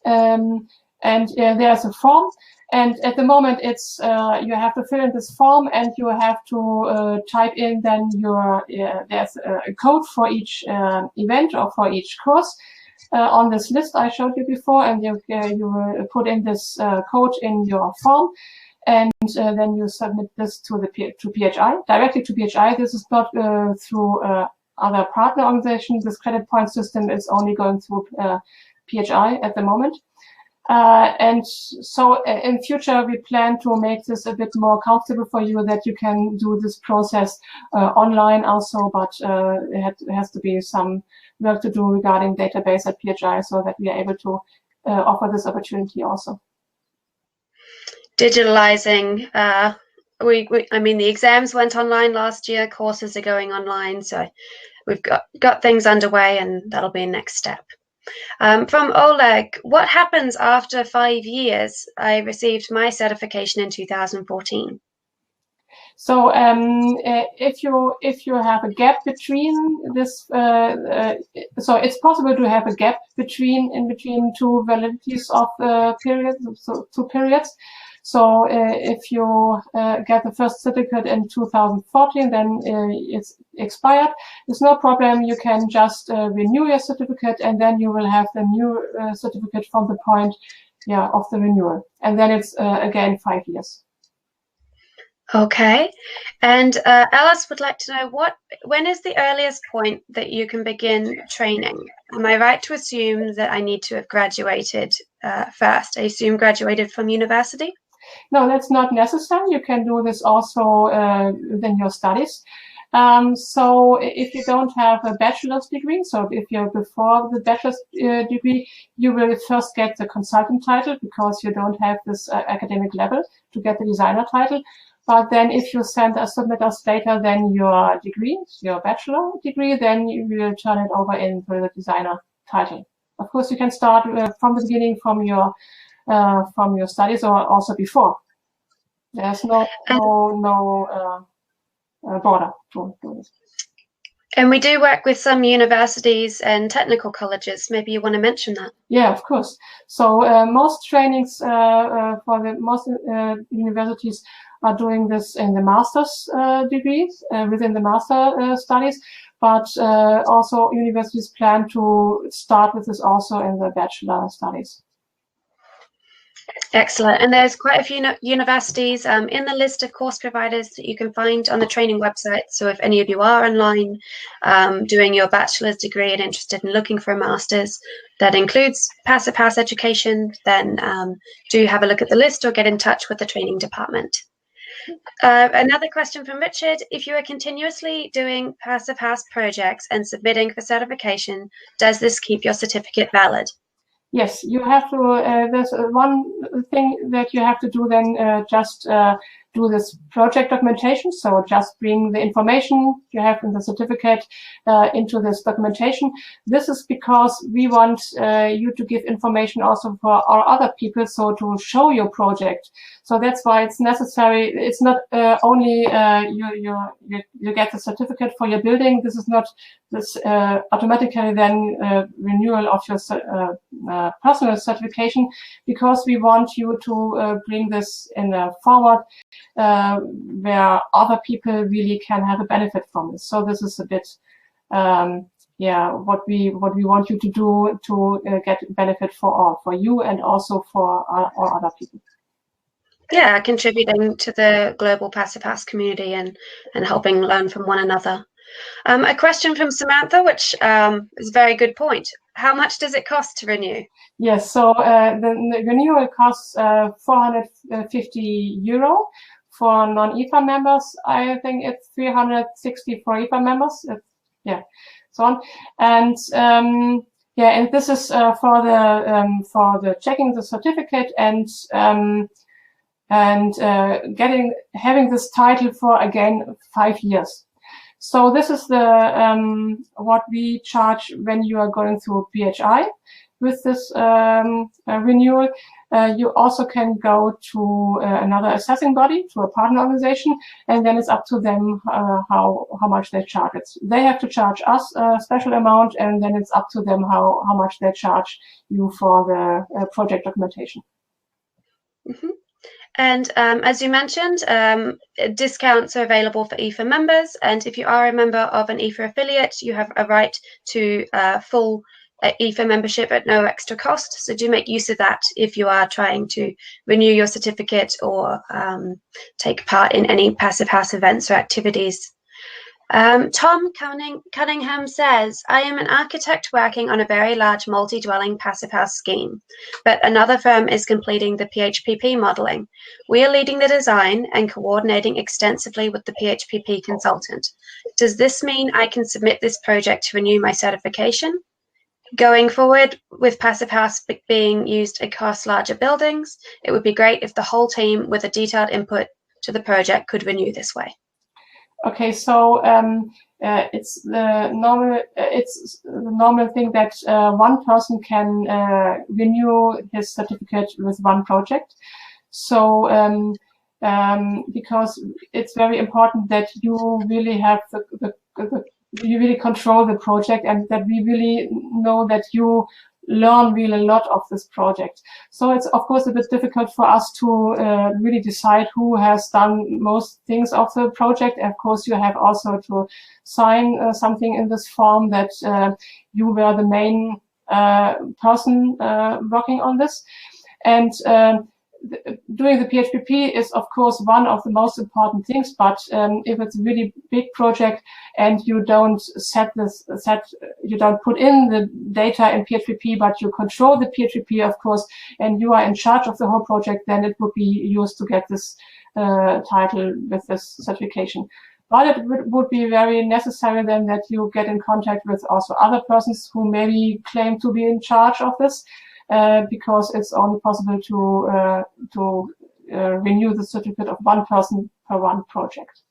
There's a form, and at the moment it's you have to fill in this form, and you have to type in then there's a code for each event or for each course. On this list I showed you before, and you will put in this code in your form, and then you submit this to PHI, directly to PHI. This is not through other partner organizations. This credit point system is only going through PHI at the moment. And so in future, we plan to make this a bit more comfortable for you, that you can do this process online also, but it has to be some work to do regarding database at PHI so that we are able to offer this opportunity also. Digitalizing, I mean, the exams went online last year, courses are going online, so we've got things underway, and that'll be a next step. From Oleg, what happens after 5 years? I received my certification in 2014. So if you have a gap between this, so it's possible to have a gap in between two validities of periods, so 2 periods. So if you get the first certificate in 2014, then it's expired. It's no problem. You can just renew your certificate, and then you will have the new certificate from the point, of the renewal. And then it's again 5 years. Okay. And Alice would like to know when is the earliest point that you can begin training? Am I right to assume that I need to have graduated first? I assume graduated from university? No, that's not necessary. You can do this also within your studies. So if you don't have a bachelor's degree, so if you're before the bachelor's degree, you will first get the consultant title because you don't have this academic level to get the designer title. But then if you submit us later, then your degree, your bachelor degree, then you will turn it over into the designer title. Of course, you can start from the beginning from your studies or also before. There's no border to do this. And we do work with some universities and technical colleges. Maybe you want to mention that. Yeah, of course. So most trainings for the most universities are doing this in the master's degrees, within the master studies, but also universities plan to start with this also in the bachelor studies. Excellent. And there's quite a few universities in the list of course providers that you can find on the training website. So if any of you are online doing your bachelor's degree and interested in looking for a master's that includes Passive House education, then do have a look at the list or get in touch with the training department. Another question from Richard. If you are continuously doing Passive House projects and submitting for certification, does this keep your certificate valid? Yes, you have to, there's one thing that you have to do then, just do this project documentation. So just bring the information you have in the certificate into this documentation. This is because we want you to give information also for our other people, so to show your project. So that's why it's necessary. It's not only you get the certificate for your building. This is not this automatically then renewal of your personal certification, because we want you to bring this in a forward where other people really can have a benefit from this. So this is a bit, yeah, what we want you to do to get benefit for all, for you and also for all other people. Yeah, contributing to the global Passive House community and helping learn from one another. A question from Samantha, which is a very good point. How much does it cost to renew? Yes, so the renewal costs 450 euro for non-IPHA members. I think it's 360 for IPHA members. Yeah, so on. And yeah, and this is for the checking the certificate and having this title for again 5 years. So this is the what we charge when you are going through PHI with this renewal. You also can go to another assessing body, to a partner organization, and then it's up to them how much they charge it. They have to charge us a special amount, and then it's up to them how much they charge you for the project documentation. Mm-hmm. And as you mentioned, discounts are available for IPHA members. And if you are a member of an IPHA affiliate, you have a right to full IPHA membership at no extra cost. So do make use of that if you are trying to renew your certificate or take part in any Passive House events or activities. Tom Cunningham says, I am an architect working on a very large multi-dwelling passive house scheme, but another firm is completing the PHPP modelling. We are leading the design and coordinating extensively with the PHPP consultant. Does this mean I can submit this project to renew my certification? Going forward, with Passive House being used across larger buildings, it would be great if the whole team with a detailed input to the project could renew this way. Okay, so it's the normal thing that one person can renew his certificate with one project. So because it's very important that you really have you really control the project, and that we really know that you learn really a lot of this project. So it's of course a bit difficult for us to really decide who has done most things of the project. Of course, you have also to sign something in this form that you were the main person working on this. And doing the PHPP is of course one of the most important things, but if it's a really big project and you don't you don't put in the data in PHPP, but you control the PHPP, of course, and you are in charge of the whole project, then it would be used to get this title with this certification. But it would be very necessary then that you get in contact with also other persons who maybe claim to be in charge of this. Because it's only possible to renew the certificate of one person per one project.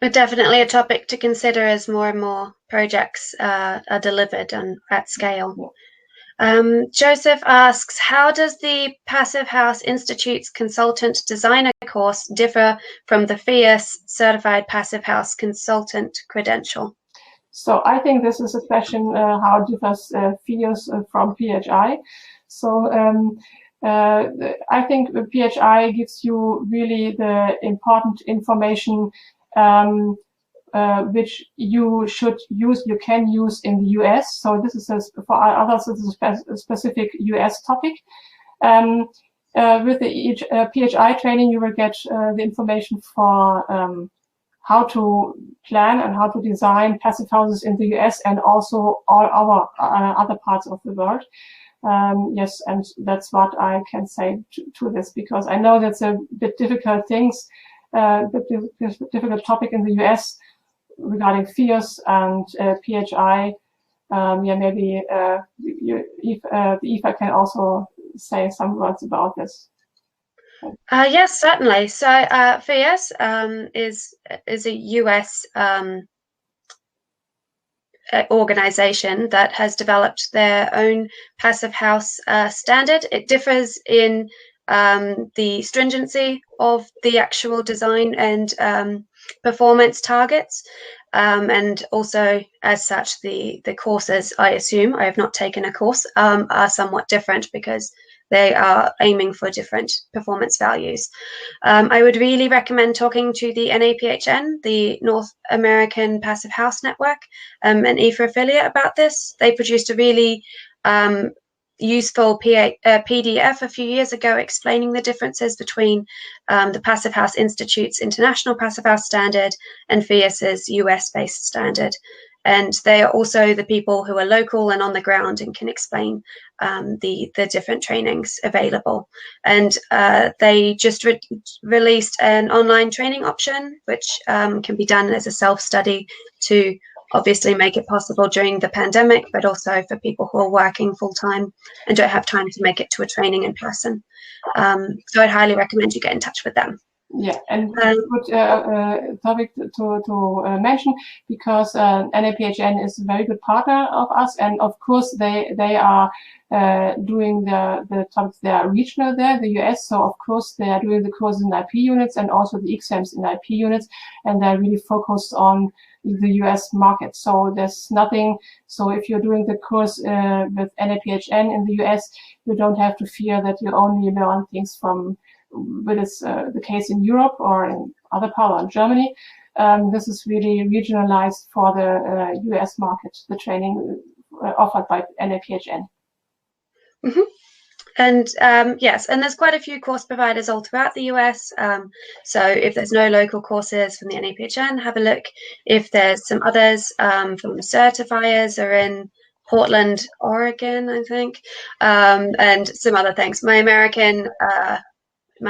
Definitely a topic to consider as more and more projects are delivered and at scale. Yeah. Joseph asks, how does the Passive House Institute's Consultant Designer course differ from the PHIUS Certified Passive House Consultant credential? So I think this is a question how differs PHIUS from PHI. So I think the PHI gives you really the important information which you should use, you can use in the US. So this is for others, this is a specific US topic. With the PHI training, you will get the information for how to plan and how to design passive houses in the US and also all our other parts of the world. Yes, and that's what I can say to this, because I know that's a bit difficult difficult topic in the US regarding PHIUS and PHI. Yeah, maybe the Eva can also say some words about this. Yes, certainly. So PHI is a US organization that has developed their own passive house standard. It differs in the stringency of the actual design and performance targets. And also, as such, the courses, I assume, I have not taken a course, are somewhat different because they are aiming for different performance values. I would really recommend talking to the NAPHN, the North American Passive House Network, an iPHA affiliate about this. They produced a really useful PDF a few years ago explaining the differences between the Passive House Institute's International Passive House Standard and PHI's US-based standard. And they are also the people who are local and on the ground and can explain the different trainings available. And they just released an online training option, which can be done as a self-study to obviously make it possible during the pandemic, but also for people who are working full-time and don't have time to make it to a training in person. So I'd highly recommend you get in touch with them. Yeah, and good topic to mention, because NAPHN is a very good partner of us, and of course they are doing the topics. They are regional there, the US, so of course they are doing the courses in IP units and also the exams in IP units, and they're really focused on the US market. So there's nothing. So if you're doing the course with NAPHN in the US, you don't have to fear that you only learn things from. But it's the case in Europe or in other parts of Germany. This is really regionalized for the US market, the training offered by NAPHN. Mm-hmm. And yes, and there's quite a few course providers all throughout the US. So if there's no local courses from the NAPHN, have a look. If there's some others from the certifiers are in Portland, Oregon, I think, and some other things. My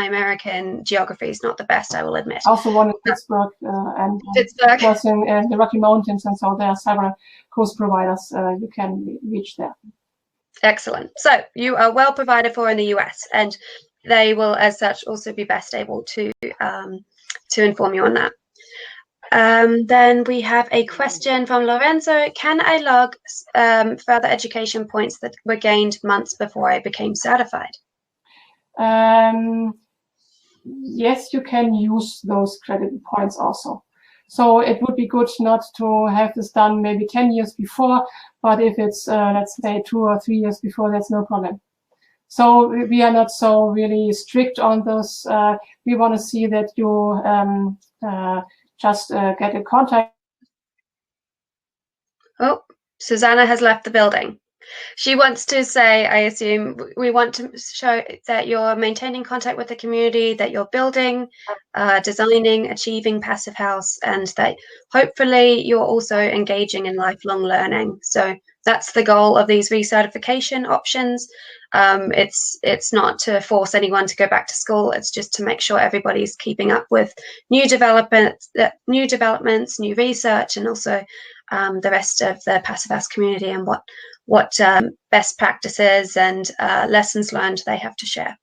American geography is not the best, I will admit. Also one in Pittsburgh and in the Rocky Mountains, and so there are several course providers you can reach there. Excellent. So you are well provided for in the US, and they will, as such, also be best able to inform you on that. Then we have a question from Lorenzo. Can I log further education points that were gained months before I became certified? Yes, you can use those credit points also. So it would be good not to have this done maybe 10 years before, but if it's, let's say 2 or 3 years before, that's no problem. So we are not so really strict on this. We want to see that you just get in contact. Oh, Susanna has left the building. She wants to say, I assume, we want to show that you're maintaining contact with the community, that you're building, designing, achieving passive house, and that hopefully you're also engaging in lifelong learning. So that's the goal of these recertification options. It's not to force anyone to go back to school. It's just to make sure everybody's keeping up with new developments, new research, and also the rest of the passive house community and what best practices and lessons learned they have to share.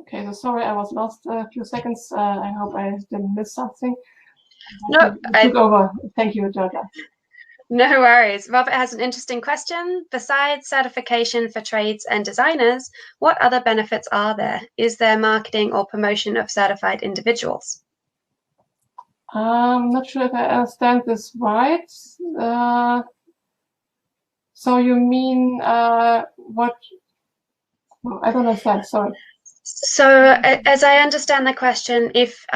Okay, so sorry I was lost a few seconds. I hope I didn't miss something. No, I took over. Thank you, Georgia. No worries. Robert has an interesting question. Besides certification for trades and designers, what other benefits are there? Is there marketing or promotion of certified individuals? I'm not sure if I understand this right. So you mean what? I don't understand. Sorry. So, as I understand the question, if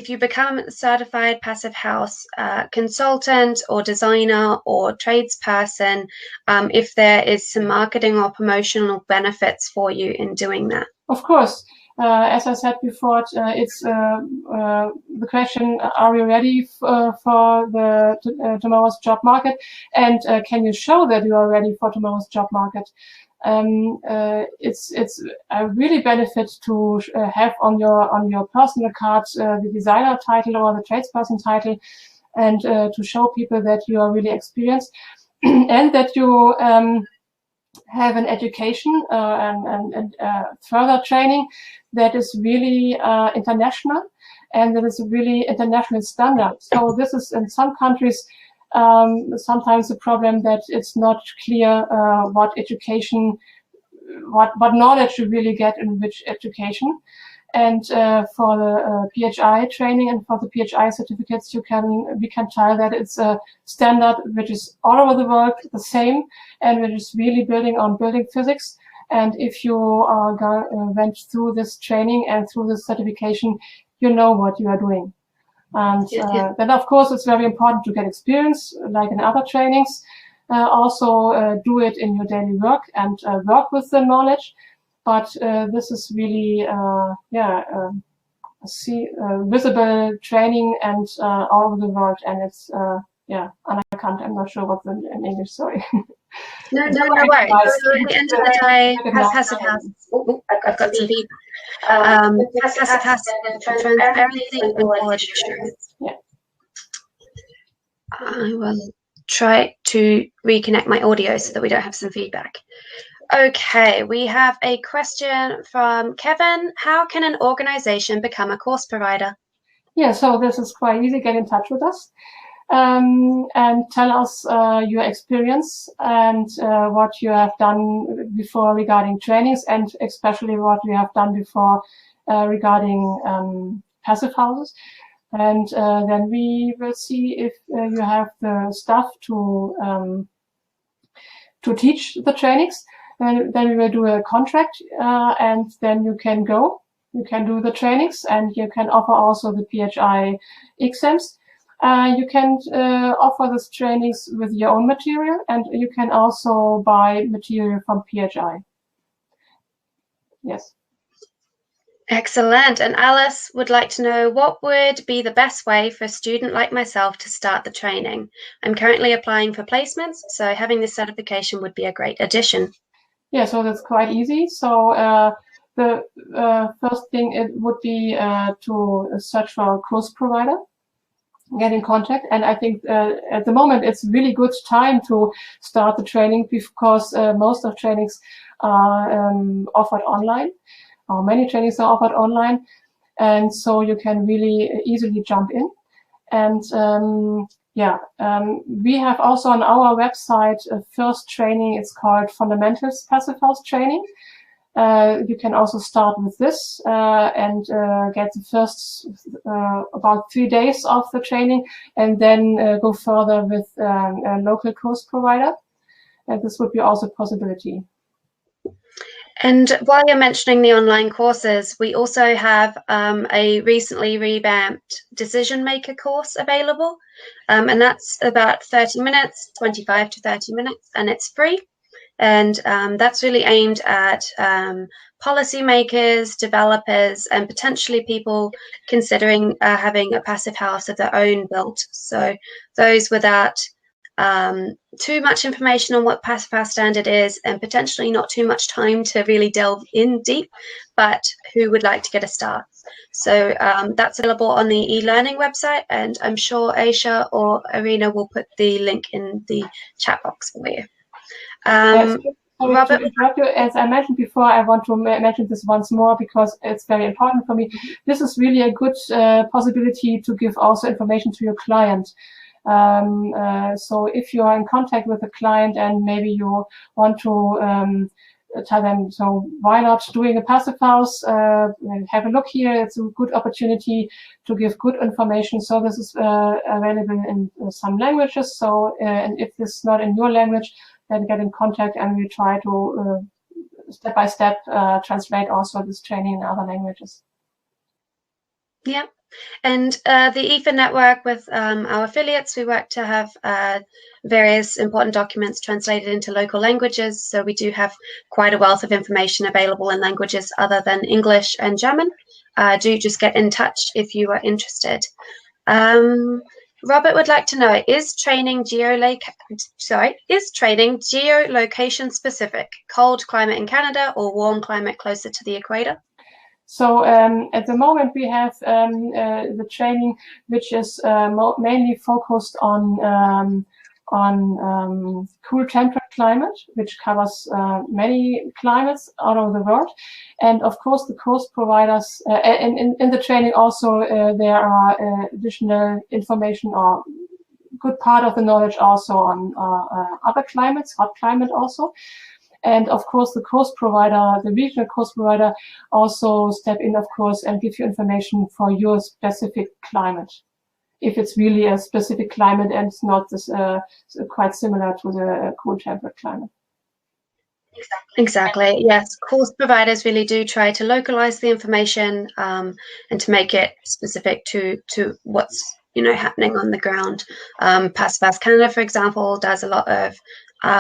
you become a certified passive house consultant or designer or tradesperson, if there is some marketing or promotional benefits for you in doing that. Of course. As I said before, it's the question: are you ready for the tomorrow's job market? And can you show that you are ready for tomorrow's job market? It's a really benefit to have on your personal card the designer title or the tradesperson title, and to show people that you are really experienced and that you have an education and further training that is really international and that is really international standard. So this is in some countries sometimes a problem that it's not clear what education, what knowledge you really get in which education. And for the PHI training and for the PHI certificates, we can tell that it's a standard which is all over the world the same, and which is really building on building physics. And if you went through this training and through this certification, you know what you are doing. And then, of course, it's very important to get experience, like in other trainings. Also do it in your daily work and work with the knowledge. But this is really, visible training and all over the world, and it's I'm not sure what in English. Sorry. No worries. So at the end of the day, passive house. I've got some feedback. Passive house, transparency and quality assurance. Yeah. I will try to reconnect my audio so that we don't have some feedback. Okay, we have a question from Kevin. How can an organization become a course provider? Yeah, so this is quite easy. Get in touch with us and tell us your experience and what you have done before regarding trainings, and especially what you have done before regarding passive houses. And then we will see if you have the staff to teach the trainings. And then we will do a contract, and then you can go. You can do the trainings, and you can offer also the PHI exams. You can offer these trainings with your own material, and you can also buy material from PHI. Yes. Excellent. And Alice would like to know, what would be the best way for a student like myself to start the training? I'm currently applying for placements, so having this certification would be a great addition. Yeah, so that's quite easy. So the first thing it would be to search for a course provider, get in contact. And I think at the moment it's really good time to start the training, because most of trainings are offered online, or many trainings are offered online. And so you can really easily jump in. And we have also on our website a first training. It's called Fundamentals Passive House Training. You can also start with this and get the first about 3 days of the training, and then go further with a local course provider. And this would be also a possibility. And while you're mentioning the online courses, we also have a recently revamped decision maker course available. And that's about 30 minutes, 25 to 30 minutes, and it's free. And that's really aimed at policymakers, developers, and potentially people considering having a passive house of their own built. So those without too much information on what passive house standard is, and potentially not too much time to really delve in deep, but who would like to get a start. So that's available on the e-learning website, and I'm sure iPHA or Arena will put the link in the chat box for you. Yes. Robert, as I mentioned before, I want to mention this once more because it's very important for me. This is really a good possibility to give also information to your client. So if you are in contact with a client and maybe you want to tell them, so why not doing a passive house? Have a look here. It's a good opportunity to give good information. So this is available in some languages. So and if this is not in your language, then get in contact and we try to step by step translate also this training in other languages. Yeah. And the EFA network with our affiliates, we work to have various important documents translated into local languages. So we do have quite a wealth of information available in languages other than English and German. Do just get in touch if you are interested. Robert would like to know, is training geolocation specific? Cold climate in Canada or warm climate closer to the equator? So at the moment we have the training which is mainly focused on on cool temperate climate, which covers many climates all over the world. And of course, the course providers, in the training also, there are additional information or good part of the knowledge also on other climates, hot climate also. And of course, the course provider, the regional course provider also step in, of course, and give you information for your specific climate. If it's really a specific climate and it's not this, quite similar to the cool temperate climate. Exactly. Yes, course providers really do try to localize the information and to make it specific to what's happening on the ground. PHI Canada, for example, does a lot of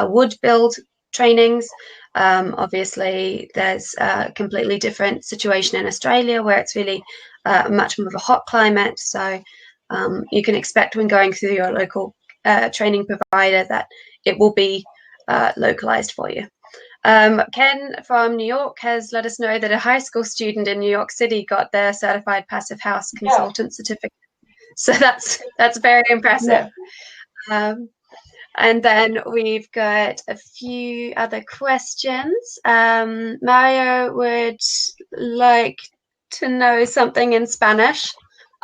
wood build trainings. Obviously, there's a completely different situation in Australia where it's really much more of a hot climate. So you can expect when going through your local training provider that it will be localized for you. Ken from New York has let us know that a high school student in New York City got their certified passive house consultant certificate. So that's very impressive. Yeah. And then we've got a few other questions. Mario would like to know something in Spanish.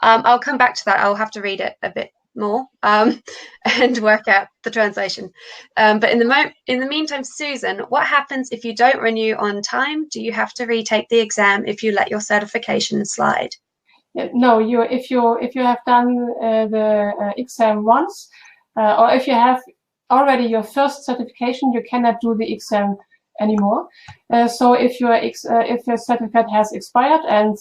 I'll come back to that. I'll have to read it a bit more and work out the translation. But in the meantime, Susan, what happens if you don't renew on time? Do you have to retake the exam if you let your certification slide? No, if you have done the exam once, or if you have already your first certification, you cannot do the exam anymore. So if your certificate has expired and,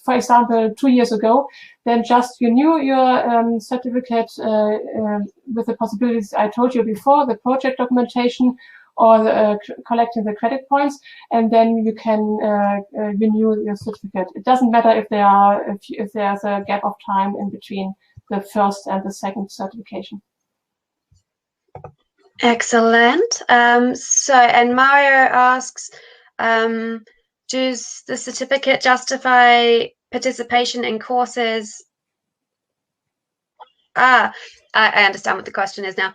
for example, 2 years ago, then just renew your certificate with the possibilities I told you before, the project documentation or collecting the credit points, and then you can renew your certificate. It doesn't matter if there's a gap of time in between the first and the second certification. Excellent. And Mario asks, does the certificate justify participation in courses? I understand what the question is now.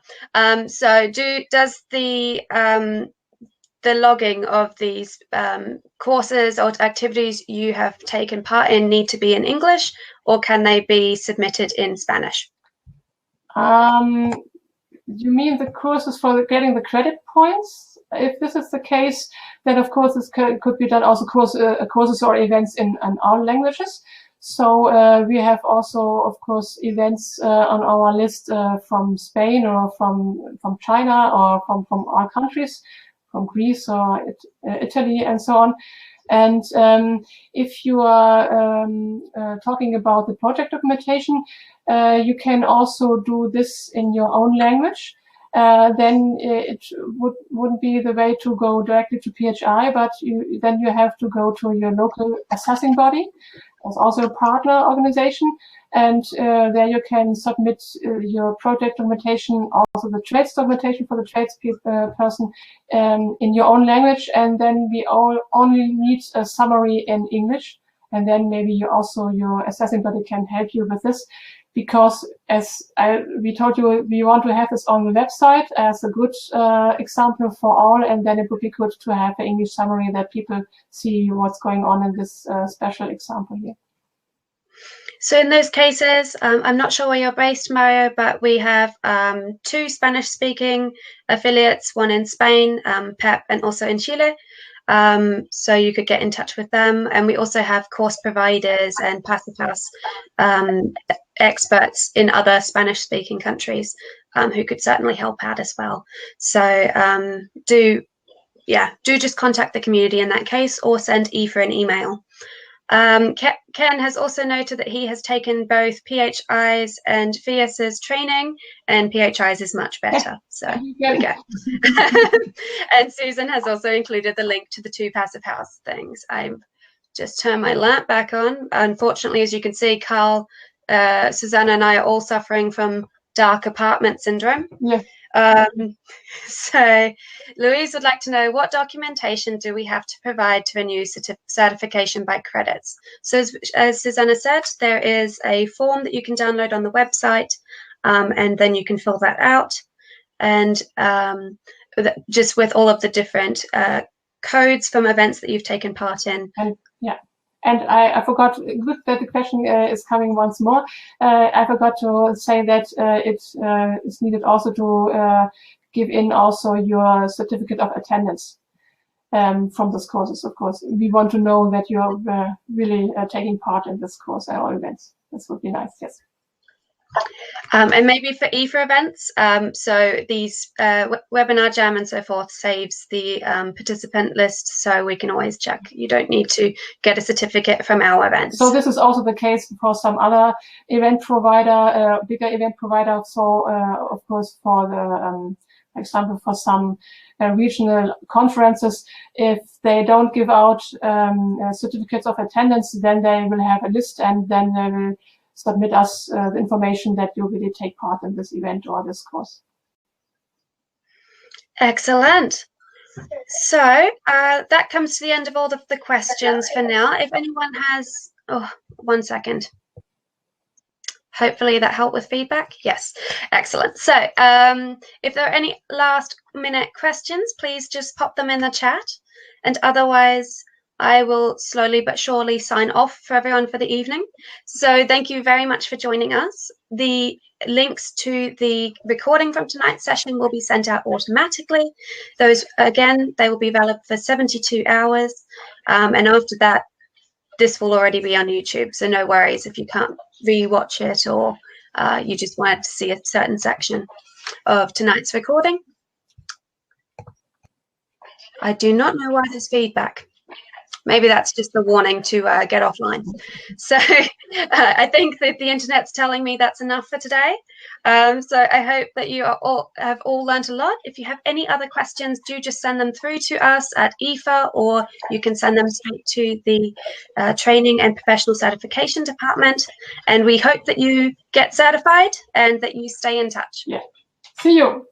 So does the logging of these courses or activities you have taken part in need to be in English, or can they be submitted in Spanish? You mean the courses for getting the credit points? If this is the case, then of course this could be done also courses or events in all languages. So we have also, of course, events on our list from Spain or from China or from all countries, from Greece or Italy and so on. And if you are talking about the project documentation, you can also do this in your own language. Then it wouldn't be the way to go directly to PHI, but then you have to go to your local assessing body. There's also a partner organization, and there you can submit your project documentation, also the trades documentation for the tradesperson in your own language, and then we only need a summary in English, and then maybe your assessing body can help you with this, because as we told you, we want to have this on the website as a good example for all, and then it would be good to have an English summary that people see what's going on in this special example here. So in those cases, I'm not sure where you're based, Mario, but we have 2 Spanish-speaking affiliates, one in Spain, PEP, and also in Chile. So you could get in touch with them. And we also have course providers and passive house experts in other Spanish-speaking countries who could certainly help out as well. So do just contact the community in that case, or send Aoife an email. Ken has also noted that he has taken both PHI's and FIAS's training, and PHI's is much better. So here we go. And Susan has also included the link to the 2 passive house things. I've just turned my lamp back on. Unfortunately, as you can see, Carl, Susanna and I are all suffering from dark apartment syndrome. Yeah. So Louise would like to know, what documentation do we have to provide to renew certification by credits? So as Susanna said, there is a form that you can download on the website. and then you can fill that out. And just with all of the different codes from events that you've taken part in. And yeah, and I forgot, good that the question is coming once more. I forgot to say that it is needed also to give in also your certificate of attendance from those courses, of course. We want to know that you're really taking part in this course and all events. This would be nice, yes. And maybe for iPHA events, so these webinar jam and so forth saves the participant list, so we can always check. You don't need to get a certificate from our events. So this is also the case for some other event provider, bigger event provider. So of course, for the, for example, for some regional conferences, if they don't give out certificates of attendance, then they will have a list, and then they will submit us the information that you really take part in this event or this course. Excellent. So that comes to the end of all of the questions for now. If anyone has, 1 second. Hopefully that helped with feedback. Yes, excellent. So if there are any last minute questions, please just pop them in the chat. And otherwise, I will slowly but surely sign off for everyone for the evening. So thank you very much for joining us. The links to the recording from tonight's session will be sent out automatically. Those, again, they will be valid for 72 hours. And after that, this will already be on YouTube. So no worries if you can't re-watch it or you just wanted to see a certain section of tonight's recording. I do not know why there's feedback. Maybe that's just the warning to get offline. So I think that the internet's telling me that's enough for today. So I hope that you have all learned a lot. If you have any other questions, do just send them through to us at iPHA, or you can send them straight to the Training and Professional Certification Department. And we hope that you get certified and that you stay in touch. Yeah. See you.